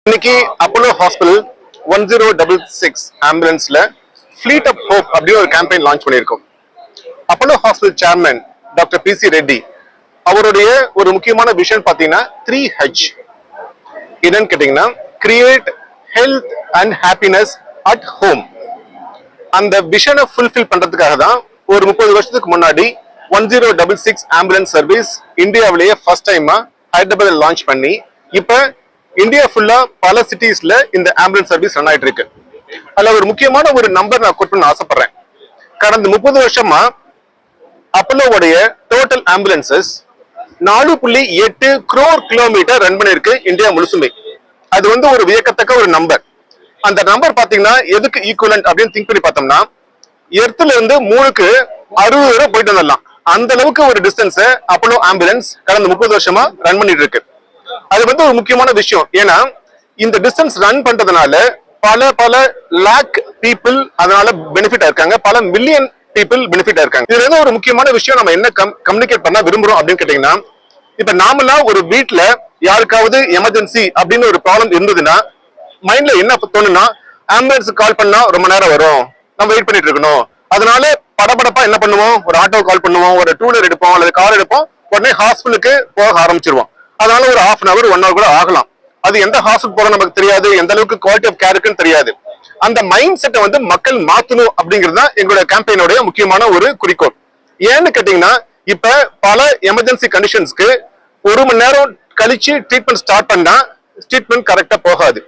இன்னைக்கு Apollo hospital 1066 ஆம்புலன்ஸ்ல fleet of hope அப்படியே ஒரு கேம்பெயின் லான்ச் பண்ணியிருக்கோம். Apollo hospital chairman doctor PC Reddy அவருடைய ஒரு முக்கியமான விஷன் பார்த்தீங்கன்னா 3H. என்னன்னு கேட்டீங்கன்னா create health and happiness at home. அந்த விஷனை ஃபுல்ஃபில் பண்றதுக்காக தான் ஒரு 30 வருஷத்துக்கு முன்னாடி 1066 ஆம்புலன்ஸ் சர்வீஸ் இந்தியாவிலேயே ஃபர்ஸ்ட் டைமா ஹைதராபாத் லான்ச் பண்ணி இப்ப இந்தியா ஃபுல்லா பல சிட்டிஸ்ல இந்த ஆம்புலன்ஸ் சர்வீஸ் ரன் ஆயிட்டு இருக்கு. அதுல ஒரு முக்கியமான ஒரு நம்பர் நான் கோட் பண்ண ஆசைப்படுறேன். கடந்த 30 வருஷமா அப்போலோவுடைய total ambulances 4.8 crore kilometre run பண்ணிருக்கு இந்தியா முழுசுமே. அது ஒரு வியக்கத்தக்க ஒரு நம்பர். அந்த நம்பர் பாத்தீங்கன்னா எதுக்கு ஈக்குவலன்ட் அப்படின்னு திங்க் பண்ணி பார்த்தோம்னா எர்த்ல இருந்து மூணுக்கு 60 வரை போயிட்டு வந்துடலாம். அந்த அளவுக்கு ஒரு டிஸ்டன்ஸ் அப்போலோ ஆம்புலன்ஸ் கடந்த 30 வருஷமா ரன் பண்ணிட்டு இருக்கு. அது ஒரு முக்கியமான விஷயம். ஏன்னா இந்த டிஸ்டன்ஸ் ரன் பண்றதுனால பல லேக் பீப்புள் அதனால பெனிஃபிட் இருக்காங்க, பல மில்லியன் பீப்புள் பெனிஃபிட் இருக்காங்க. இதுல ஒரு முக்கியமான விஷயம் நம்ம என்ன கம்யூனிகேட் பண்ண விரும்புறோம் அப்படின்னு கேட்டீங்கன்னா, இப்ப நாமெல்லாம் ஒரு வீட்டுல யாருக்காவது எமர்ஜென்சி அப்படின்னு ஒரு ப்ராப்ளம் இருந்ததுன்னா மைண்ட்ல என்ன தோணுன்னா, ஆம்புலன்ஸ் கால் பண்ணா ரொம்ப நேரம் வரும், நம்ம வெயிட் பண்ணிட்டு இருக்கணும். அதனால படபடப்பா என்ன பண்ணுவோம், ஒரு ஆட்டோ கால் பண்ணுவோம், ஒரு 2 வீலர் எடுப்போம் அல்லது கார் எடுப்போம், உடனே ஹாஸ்பிட்டலுக்கு போக ஆரம்பிச்சிருவோம். அதனால ஒரு 1/2 hour 1 hour கூட ஆகலாம். அது எந்த ஹாஸ்பிட்டல் போறோம் நமக்கு தெரியாது, எந்த அளவுக்கு குவாலிட்டி ஆஃப் கேருக்குன்னு தெரியாது. அந்த மைண்ட் செட்டை மக்கள் மாத்தணும் அப்படிங்கிறது தான் எங்களோட கேம்பெயினோட முக்கியமான ஒரு குறிக்கோள். ஏன்னு கேட்டீங்கன்னா, இப்ப பல எமர்ஜென்சி கண்டிஷன்ஸ்க்கு 1 மணி நேரம் கழிச்சு ட்ரீட்மெண்ட் ஸ்டார்ட் பண்ணா ட்ரீட்மெண்ட் கரெக்டா போகாது.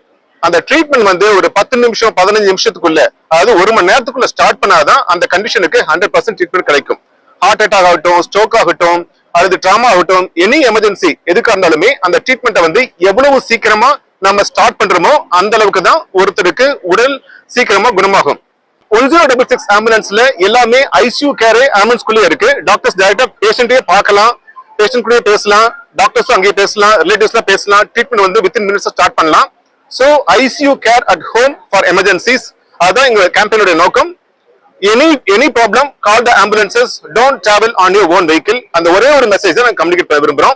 அந்த ட்ரீட்மெண்ட் ஒரு 10 நிமிஷம் 15 நிமிஷத்துக்குள்ள, அதாவது 1 மணி நேரத்துக்குள்ள ஸ்டார்ட் பண்ணாதான் அந்த கண்டிஷனுக்கு 100% ட்ரீட்மெண்ட் கிடைக்கும். ஹார்ட் அட்டாக் ஆகட்டும், ஸ்ட்ரோக் ஆகட்டும், அல்லது ட்ராமா ஆகட்டும், எனி எமர்ஜென்சி எதுக்கா இருந்தாலுமே அந்த ட்ரீட்மெண்ட்டை எவ்வளவு சீக்கிரமா நம்ம ஸ்டார்ட் பண்றோமோ அந்த அளவுக்கு தான் ஒருத்தருக்கு உடல் சீக்கிரமா குணமாகும். 1066 ஆம்புலன்ஸ்ல எல்லாமே ICU கேரே ஆம்புலன்ஸ்குள்ளே இருக்கு. டாக்டர்ஸ் டைரக்டா பேஷண்ட்டே பார்க்கலாம், பேஷண்ட் கூட பேசலாம், டாக்டர்ஸும் அங்கேயே பேசலாம், ரிலேட்டிவ்ஸ்லாம் பேசலாம். ட்ரீட்மெண்ட் வித்தின் மினிட்ஸ் ஸ்டார்ட் பண்ணலாம். So ICU care at home for emergencies. அதான் எங்க கேம்பெயினோட நோக்கம். Any problem, call the ambulances. Don't travel on your own vehicle. அந்த ஒரே ஒரு மெசேஜ் தான் நான் கம்யூனிகேட் பண்ண விரும்புறோம்.